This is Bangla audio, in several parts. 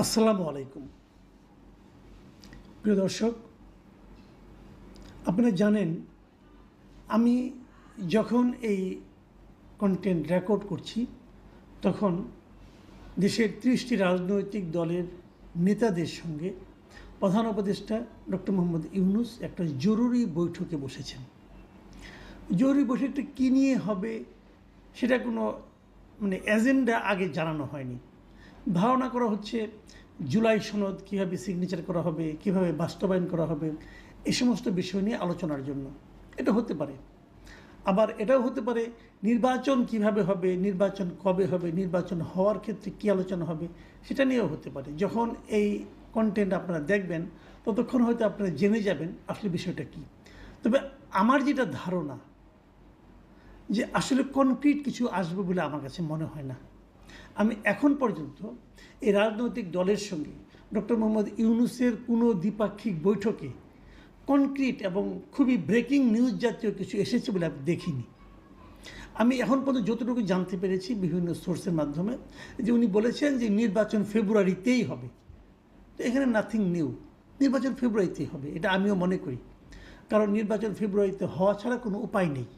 আসসালামু আলাইকুম প্রিয় দর্শক, আপনারা জানেন আমি যখন এই কন্টেন্ট রেকর্ড করছি তখন দেশের 30টি রাজনৈতিক দলের নেতাদের সঙ্গে প্রধান উপদেষ্টা ডক্টর মোহাম্মদ ইউনূস একটা জরুরি বৈঠকে বসেছেন। জরুরি বৈঠকটা কী নিয়ে হবে সেটা কোনো এজেন্ডা আগে জানানো হয়নি। ধারণা করা হচ্ছে জুলাই সনদ কীভাবে সিগনেচার করা হবে, কীভাবে বাস্তবায়ন করা হবে, এই সমস্ত বিষয় নিয়ে আলোচনার জন্য। এটা হতে পারে, আবার এটাও হতে পারে নির্বাচন কিভাবে হবে, নির্বাচন কবে হবে, নির্বাচন হওয়ার ক্ষেত্রে কী আলোচনা হবে সেটা নিয়েও হতে পারে। যখন এই কন্টেন্ট আপনারা দেখবেন ততক্ষণ হয়তো আপনারা জেনে যাবেন আসলে বিষয়টা কী। তবে আমার যেটা ধারণা যে আসলে কনক্রিট কিছু আসবে বলে আমার কাছে মনে হয় না। আমি এখন পর্যন্ত এই রাজনৈতিক দলের সঙ্গে ডক্টর মোহাম্মদ ইউনূসের কোনো দ্বিপাক্ষিক বৈঠকে কনক্রিট এবং খুবই ব্রেকিং নিউজ জাতীয় কিছু এসেছে বলে আমি দেখিনি। আমি এখন পর্যন্ত যতটুকু জানতে পেরেছি বিভিন্ন সোর্সের মাধ্যমে যে উনি বলেছেন যে নির্বাচন ফেব্রুয়ারিতেই হবে। তো এখানে নাথিং নিউ, নির্বাচন ফেব্রুয়ারিতেই হবে এটা আমিও মনে করি, কারণ নির্বাচন ফেব্রুয়ারিতে হওয়া ছাড়া কোনো উপায় নেই।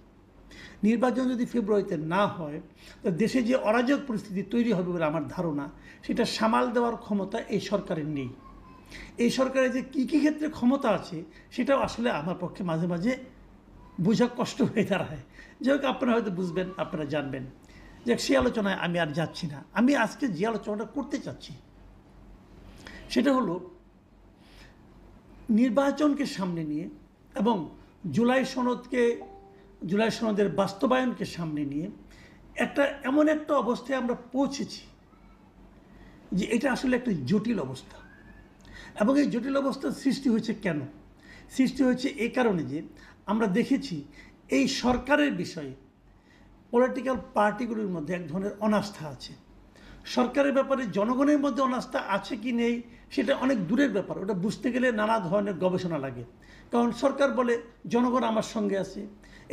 নির্বাচন যদি ফেব্রুয়ারিতে না হয় তো দেশে যে অরাজক পরিস্থিতি তৈরি হবে বলে আমার ধারণা, সেটা সামাল দেওয়ার ক্ষমতা এই সরকারের নেই। এই সরকারের যে কী কী ক্ষেত্রে ক্ষমতা আছে সেটাও আসলে আমার পক্ষে মাঝে মাঝে বোঝা কষ্ট হয়ে দাঁড়ায়। যাই হোক, আপনারা হয়তো বুঝবেন, আপনারা জানবেন। যাক, সেই আলোচনায় আমি আর যাচ্ছি না। আমি আজকে যে আলোচনাটা করতে চাচ্ছি সেটা হলো নির্বাচনকে সামনে নিয়ে এবং জুলাই সনদের বাস্তবায়নকে সামনে নিয়ে এমন একটা অবস্থায় আমরা পৌঁছেছি যে এটা আসলে একটা জটিল অবস্থা। এবং এই জটিল অবস্থার সৃষ্টি হয়েছে কেন? সৃষ্টি হয়েছে এই কারণে যে আমরা দেখেছি এই সরকারের বিষয়ে পলিটিক্যাল পার্টিগুলির মধ্যে এক ধরনের অনাস্থা আছে। সরকারের ব্যাপারে জনগণের মধ্যে অনাস্থা আছে কি নেই সেটা অনেক দূরের ব্যাপার। ওটা বুঝতে গেলে নানা ধরনের গবেষণা লাগে। কারণ সরকার বলে জনগণ আমার সঙ্গে আছে,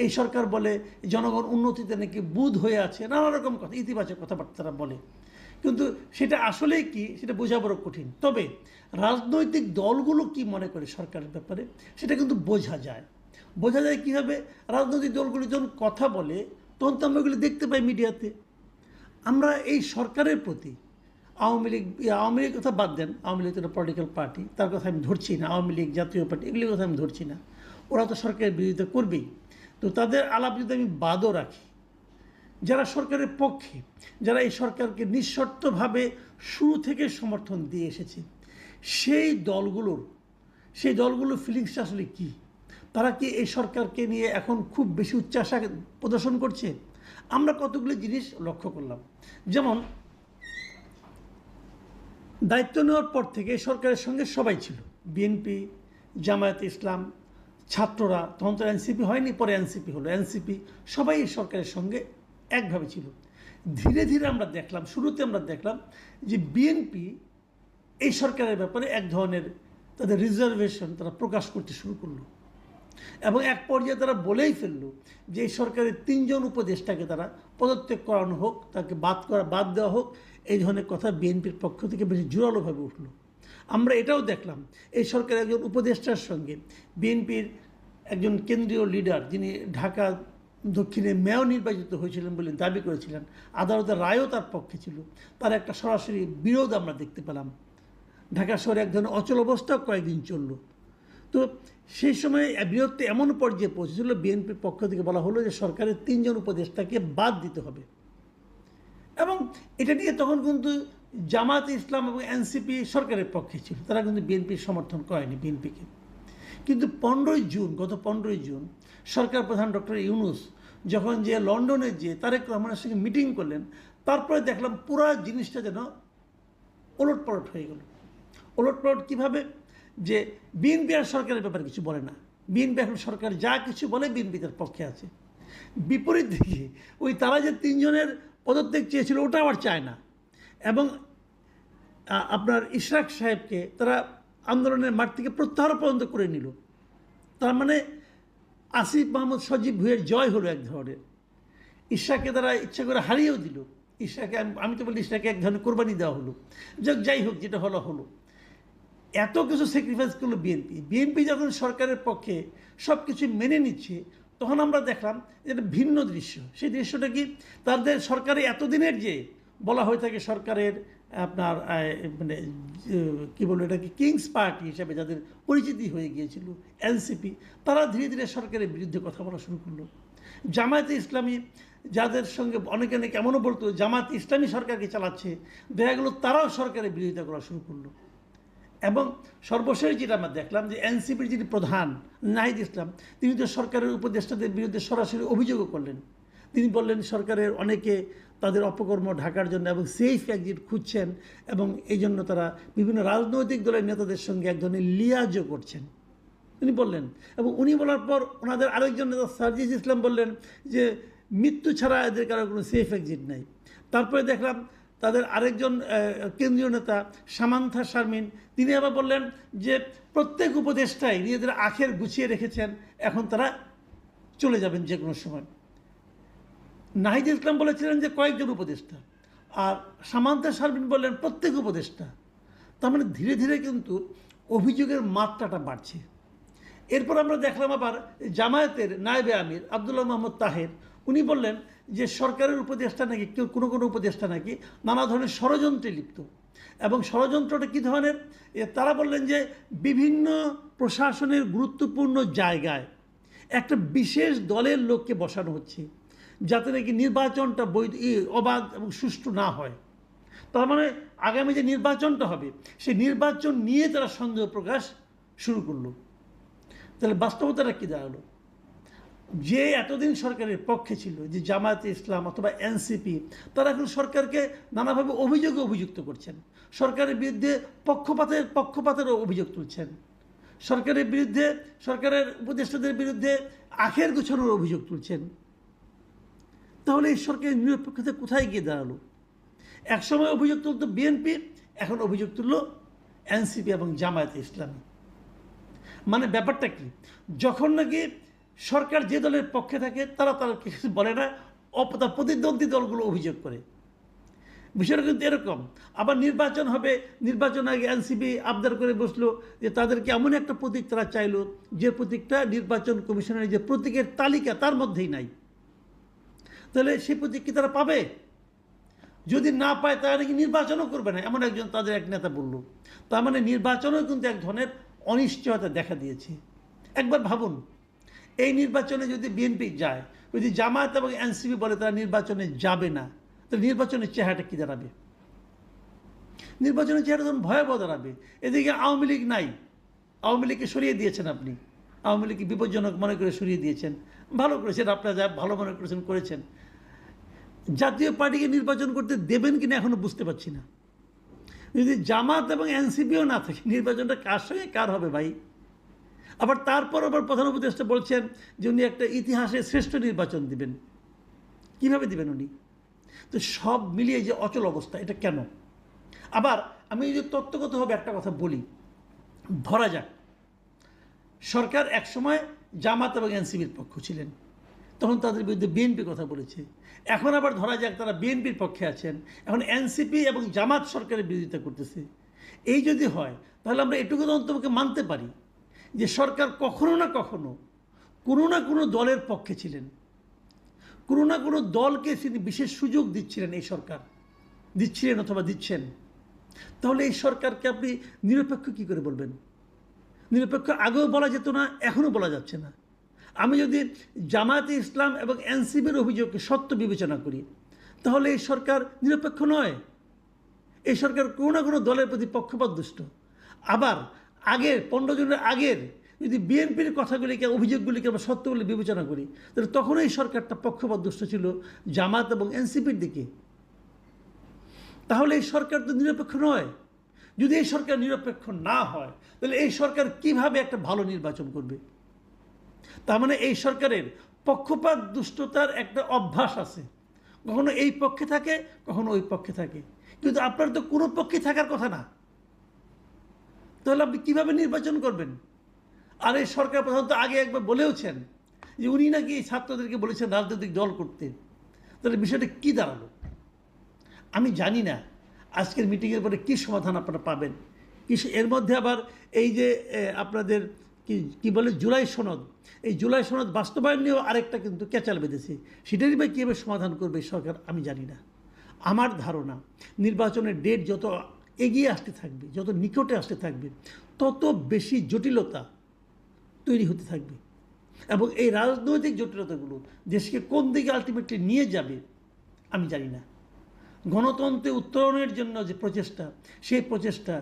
এই সরকার বলে জনগণ উন্নতিতে নাকি বুঁদ হয়ে আছে, নানা রকম কথা, ইতিবাচক কথাবার্তা বলে। কিন্তু সেটা আসলেই কি সেটা বোঝা বড় কঠিন। তবে রাজনৈতিক দলগুলো কি মনে করে সরকারের ব্যাপারে সেটা কিন্তু বোঝা যায়। বোঝা যায় কীভাবে? রাজনৈতিক দলগুলি যখন কথা বলে তখন তো আমরা এগুলি দেখতে পাই মিডিয়াতে। আমরা এই সরকারের প্রতি আওয়ামী লীগ কথা বাদ দেন, আওয়ামী লীগ তো একটা পলিটিক্যাল পার্টি, তার কথা আমি ধরছি না। আওয়ামী লীগ, জাতীয় পার্টি, এগুলির কথা আমি ধরছি না। ওরা তো সরকারের বিরোধিতা করবেই। তো তাদের আলাপ যদি আমি বাদও রাখি, যারা সরকারের পক্ষে, যারা এই সরকারকে নিঃশর্তভাবে শুরু থেকে সমর্থন দিয়ে এসেছে, সেই দলগুলোর ফিলিংসটা আসলে কী? তারা কি এই সরকারকে নিয়ে এখন খুব বেশি উচ্চাশা প্রদর্শন করছে? আমরা কতগুলো জিনিস লক্ষ্য করলাম। যেমন, দায়িত্ব নেওয়ার পর থেকে সরকারের সঙ্গে সবাই ছিল, বিএনপি, জামায়াতে ইসলাম, ছাত্ররা, তখন তো এনসিপি হয়নি, পরে এনসিপি হলো, এনসিপি, সবাই এই সরকারের সঙ্গে একভাবে ছিল। ধীরে ধীরে আমরা দেখলাম, শুরুতে আমরা দেখলাম যে বিএনপি এই সরকারের ব্যাপারে এক ধরনের তাদের রিজার্ভেশন তারা প্রকাশ করতে শুরু করলো। এবং এক পর্যায়ে তারা বলেই ফেললো যে এই সরকারের 3 জন উপদেষ্টাকে তারা পদত্যাগ করানো হোক, তাকে বাদ দেওয়া হোক, এই ধরনের কথা বিএনপির পক্ষ থেকে বেশি জোরালোভাবে উঠল। আমরা এটাও দেখলাম এই সরকারের একজন উপদেষ্টার সঙ্গে বিএনপির একজন কেন্দ্রীয় লিডার, যিনি ঢাকা দক্ষিণে মেয়র নির্বাচিত হয়েছিলেন বলে দাবি করেছিলেন, আদালতের রায়ও তার পক্ষে ছিল, তার একটা সরাসরি বিরোধ আমরা দেখতে পেলাম। ঢাকা শহরে এক ধরনের অচল অবস্থা কয়েকদিন চলল। তো সেই সময় বিরোধটা এমন পর্যায়ে পৌঁছেছিল, বিএনপির পক্ষ থেকে বলা হলো যে সরকারের 3 জন উপদেষ্টাকে বাদ দিতে হবে। এবং এটা নিয়ে তখন কিন্তু জামায়াতে ইসলাম এবং এনসিপি সরকারের পক্ষে ছিল, তারা কিন্তু বিএনপির সমর্থন করেনি বিএনপিকে। কিন্তু গত 15ই জুন সরকার প্রধান ডক্টর ইউনূস যখন যে লন্ডনে যে তারেক রহমানের সঙ্গে মিটিং করলেন, তারপরে দেখলাম পুরো জিনিসটা যেন ওলটপালট হয়ে গেল। ওলটপালট কীভাবে? যে বিএনপি আর সরকারের ব্যাপারে কিছু বলে না। বিএনপি এখন সরকার যা কিছু বলে বিএনপি তার পক্ষে আছে। বিপরীত দিকে তারা যে 3 জনের পদত্যাগ চেয়েছিল ওটা আবার চায় না। এবং আপনার ইশরাক সাহেবকে তারা আন্দোলনের মাঠ থেকে প্রত্যাহার পর্যন্ত করে নিল। তার মানে আসিফ মাহমুদ সজীব ভুঁইয়ের জয় হলো এক ধরনের। ইশরাককে তারা ইচ্ছা করে হারিয়েও দিল। ইশরাকে আমি তো বলি ইশরাকে এক ধরনের কোরবানি দেওয়া হলো, যাই হোক যেটা হলো হলো। এত কিছু স্যাক্রিফাইস করলো বিএনপি যখন সরকারের পক্ষে সব কিছু মেনে নিচ্ছে, তখন আমরা দেখলাম এটা ভিন্ন দৃশ্য। সেই দৃশ্যটা কি, তাদের সরকারে এতদিনের যে বলা হয়ে থাকে সরকারের আপনার মানে কী বলবো এটাকে কিংস পার্টি হিসাবে যাদের পরিচিতি হয়ে গিয়েছিল এনসিপি, তারা ধীরে ধীরে সরকারের বিরুদ্ধে কথা বলা শুরু করলো। জামায়াতে ইসলামী, যাদের সঙ্গে অনেকে অনেকে এমনও বলতো জামায়াত ইসলামী সরকারকে চালাচ্ছে, দেখা গেলো তারাও সরকারের বিরোধিতা করা শুরু করলো। এবং সর্বশেষ যেটা আমরা দেখলাম যে এনসিপির যিনি প্রধান নাহিদ ইসলাম, তিনি তো সরকারের উপদেষ্টাদের বিরুদ্ধে সরাসরি অভিযোগও করলেন। তিনি বললেন সরকারের অনেকে তাদের অপকর্ম ঢাকার জন্য এবং সেফ এক্সিট খুঁজছেন, এবং এই জন্য তারা বিভিন্ন রাজনৈতিক দলের নেতাদের সঙ্গে এক ধরনের লিয়াজও করছেন, তিনি বললেন। এবং উনি বলার পর ওনাদের আরেকজন নেতা সার্জিস ইসলাম বললেন যে মৃত্যু ছাড়া এদের কারো কোনো সেফ এক্সিট নাই। তারপরে দেখলাম তাদের আরেকজন কেন্দ্রীয় নেতা সামান্থা শারমিন, তিনি আবার বললেন যে প্রত্যেক উপদেষ্টাই নিজেদের আখের গুছিয়ে রেখেছেন, এখন তারা চলে যাবেন যে কোনো সময়। নাহিদ ইসলাম বলেছিলেন যে কয়েকজন উপদেষ্টা, আর সামান্থা শারমিন বললেন প্রত্যেক উপদেষ্টা। তার মানে ধীরে ধীরে কিন্তু অভিযোগের মাত্রাটা বাড়ছে। এরপর আমরা দেখলাম আবার জামায়াতের নায়েবে আমির আবদুল্লাহ মোহাম্মদ তাহের, উনি বললেন যে সরকারের উপদেষ্টা নাকি কোনো কোনো উপদেষ্টা নাকি নানা ধরনের ষড়যন্ত্রে লিপ্ত। এবং ষড়যন্ত্রটা কী ধরনের, তারা বললেন যে বিভিন্ন প্রশাসনের গুরুত্বপূর্ণ জায়গায় একটা বিশেষ দলের লোককে বসানো হচ্ছে, যাতে নাকি নির্বাচনটা বৈধ, অবাধ এবং সুষ্ঠু না হয়। তার মানে আগামী যে নির্বাচনটা হবে সেই নির্বাচন নিয়ে তারা সন্দেহ প্রকাশ শুরু করলো। তাহলে বাস্তবতাটা কী দাঁড়ালো, যে এতদিন সরকারের পক্ষে ছিল যে জামায়াতে ইসলাম অথবা এনসিপি, তারা এখন সরকারকে নানাভাবে অভিযুক্ত করছেন, সরকারের বিরুদ্ধে পক্ষপাতেরও অভিযোগ তুলছেন, সরকারের বিরুদ্ধে, সরকারের উপদেষ্টাদের বিরুদ্ধে আখের গোছানোর অভিযোগ তুলছেন। তাহলে এই সরকারের নিরপেক্ষতা কোথায় গিয়ে দাঁড়ালো? একসময় অভিযোগ তুলত বিএনপি, এখন অভিযোগ তুলল এনসিপি এবং জামায়াতে ইসলামী। মানে ব্যাপারটা কি, যখন নাকি সরকার যে দলের পক্ষে থাকে তারা কিছু বলে না, তার প্রতিদ্বন্দ্বী দলগুলো অভিযোগ করে। বিষয়টা কিন্তু এরকম। আবার নির্বাচন হবে, নির্বাচন আগে এনসিপি আবদার করে বসলো যে তাদেরকে এমন একটা প্রতীক তারা চাইলো যে প্রতীকটা নির্বাচন কমিশনের যে প্রতীকের তালিকা তার মধ্যেই নাই। তাহলে সেই প্রতীক কি তারা পাবে? যদি না পায় তারা নাকি নির্বাচনও করবে না, এমন একজন তাদের এক নেতা বলল। তার মানে নির্বাচনও কিন্তু এক ধরনের অনিশ্চয়তা দেখা দিয়েছে। একবার ভাবুন, এই নির্বাচনে যদি বিএনপি যায়, যদি জামায়াত এবং এনসিপি বলে তারা নির্বাচনে যাবে না, তাহলে নির্বাচনের চেহারাটা কী দাঁড়াবে? নির্বাচনের চেহারা তখন ভয়াবহ দাঁড়াবে। এদিকে আওয়ামী লীগ নাই, আওয়ামী লীগকে সরিয়ে দিয়েছেন আপনি, আওয়ামী লীগকে বিপজ্জনক মনে করে সরিয়ে দিয়েছেন, ভালো করেছেন, আপনারা যা ভালো মনে করেছেন। জাতীয় পার্টিকে নির্বাচন করতে দেবেন কিনা এখনো বুঝতে পারছি না। যদি জামাত এবং এনসিপিও না থাকে, নির্বাচনটা কার সঙ্গে কার হবে ভাই? আবার তারপর প্রধান উপদেষ্টা বলছেন যে উনি একটা ইতিহাসের শ্রেষ্ঠ নির্বাচন দিবেন। কিভাবে দিবেন উনি? তো সব মিলিয়ে যে অচল অবস্থা, এটা কেন? আবার আমি যদি তত্ত্বগতভাবে একটা কথা বলি, ধরা যাক সরকার একসময় জামাত এবং এনসিপির পক্ষ ছিলেন, তখন তাদের বিরুদ্ধে বিএনপি কথা বলেছে। এখন আবার ধরা যাক তারা বিএনপির পক্ষে আছেন, এখন এনসিপি এবং জামাত সরকারের বিরোধিতা করতেছে। এই যদি হয় তাহলে আমরা এটুকু তো অন্তত মানতে পারি যে সরকার কখনো না কখনো কোনো না কোনো দলের পক্ষে ছিলেন, কোনো না কোনো দলকে তিনি বিশেষ সুযোগ দিচ্ছিলেন, এই সরকার দিচ্ছিলেন অথবা দিচ্ছেন। তাহলে এই সরকারকে আপনি নিরপেক্ষ কী করে বলবেন? নিরপেক্ষ আগেও বলা যেত না, এখনও বলা যাচ্ছে না। আমি যদি জামায়াতে ইসলাম এবং এনসিপির অভিযোগকে সত্য বিবেচনা করি, তাহলে এই সরকার নিরপেক্ষ নয়, এই সরকার কোনো না কোনো দলের প্রতি পক্ষপাতদুষ্ট। আবার আগের 15 জনের আগের যদি বিএনপির কথাগুলিকে, অভিযোগগুলিকে আমরা সত্য বলে বিবেচনা করি, তাহলে তখন এই সরকারটা পক্ষপাতদুষ্ট ছিল জামাত এবং এনসিপির দিকে। তাহলে এই সরকার তো নিরপেক্ষ নয়। যদি এই সরকার নিরপেক্ষ না হয়, তাহলে এই সরকার কিভাবে একটা ভালো নির্বাচন করবে? তার মানে এই সরকারের পক্ষপাত দুষ্টতার একটা অভ্যাস আছে, কখনো এই পক্ষে থাকে, কখনো ওই পক্ষে থাকে। কিন্তু আপনার তো কোনো পক্ষে থাকার কথা না, তাহলে আপনি কীভাবে নির্বাচন করবেন? আর এই সরকার প্রধানত আগে একবার বলেওছেন যে উনি নাকি ছাত্রদেরকে বলেছেন রাজনৈতিক দল করতে। তাহলে বিষয়টা কী দাঁড়ালো? আমি জানি না আজকের মিটিংয়ের পরে কী সমাধান আপনারা পাবেন। এর মধ্যে আবার এই যে আপনাদের কি বলে জুলাই সনদ, এই জুলাই সনদ বাস্তবায়ন নিয়েও আরেকটা কিন্তু ক্যাচাল বেঁধেছে। সেটারই বা কীভাবে সমাধান করবে সরকার আমি জানি না। আমার ধারণা নির্বাচনের ডেট যত এগিয়ে আসতে থাকবে, যত নিকটে আসতে থাকবে, তত বেশি জটিলতা তৈরি হতে থাকবে এবং এই রাজনৈতিক জটিলতাগুলো দেশকে কোন দিকে আলটিমেটলি নিয়ে যাবে আমি জানি না। গণতন্ত্রে উত্তরণের জন্য যে প্রচেষ্টা, সেই প্রচেষ্টা